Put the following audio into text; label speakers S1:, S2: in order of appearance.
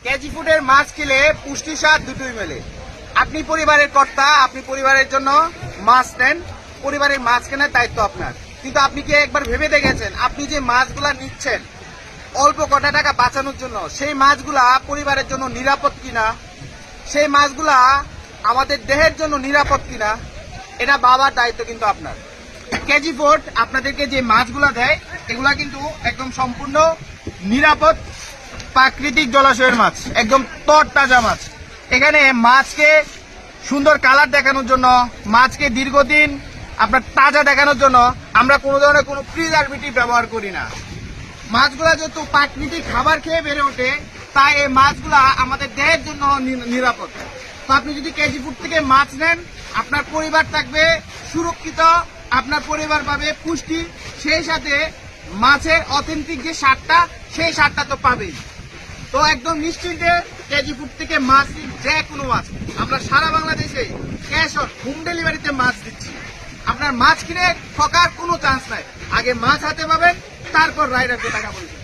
S1: KG ফুডের মাছ খেলে পুষ্টি স্বাদ দুটোই মেলে। আপনি পরিবারের কর্তা, আপনি পরিবারের জন্য মাছ নেন, পরিবারের মাছ কেনার দায়িত্ব আপনার। কিন্তু আপনি কি একবার ভেবে দেখেছেন আপনি যে মাছগুলা নিচ্ছেন অল্প কটা টাকা বাঁচানোর জন্য, সেই মাছগুলা পরিবারের জন্য নিরাপদ কিনা, সেই মাছগুলা আমাদের দেহের জন্য নিরাপদ কিনা, এটা বাবার দায়িত্ব কিন্তু আপনার। কেজি ফুড আপনাদেরকে যে মাছগুলা দেয় এগুলা কিন্তু একদম সম্পূর্ণ নিরাপদ প্রাকৃতিক জলাশয়ের মাছ, একদম তরতাজা মাছ। এখানে মাছকে সুন্দর কালার দেখানোর জন্য, মাছকে দীর্ঘদিন আপনার তাজা দেখানোর জন্য আমরা কোনো ধরনের কোনো প্রিজারভেটিভ ব্যবহার করি না। মাছগুলা যেহেতু প্রাকৃতিক খাবার খেয়ে বেড়ে ওঠে, তাই এই মাছগুলা আমাদের দেহের জন্য নিরাপদ। তো আপনি যদি কেজি ফুড থেকে মাছ নেন, আপনার পরিবার থাকবে সুরক্ষিত, আপনার পরিবার পাবে পুষ্টি, সেই সাথে মাছের অথেন্টিক যে স্বাদটা, সেই স্বাদটা তো পাবেই। তো একদম নিশ্চিন্তে কেজি ফুড থেকে মাছ নিন, যে কোনো মাছ। আমরা সারা বাংলাদেশে ক্যাশ অন হোম ডেলিভারিতে মাছ দিচ্ছি। আপনার মাছ কিনে ঠকার কোনো চান্স নাই। আগে মাছ হাতে পাবেন, তারপর রাইডারকে টাকা বলবেন।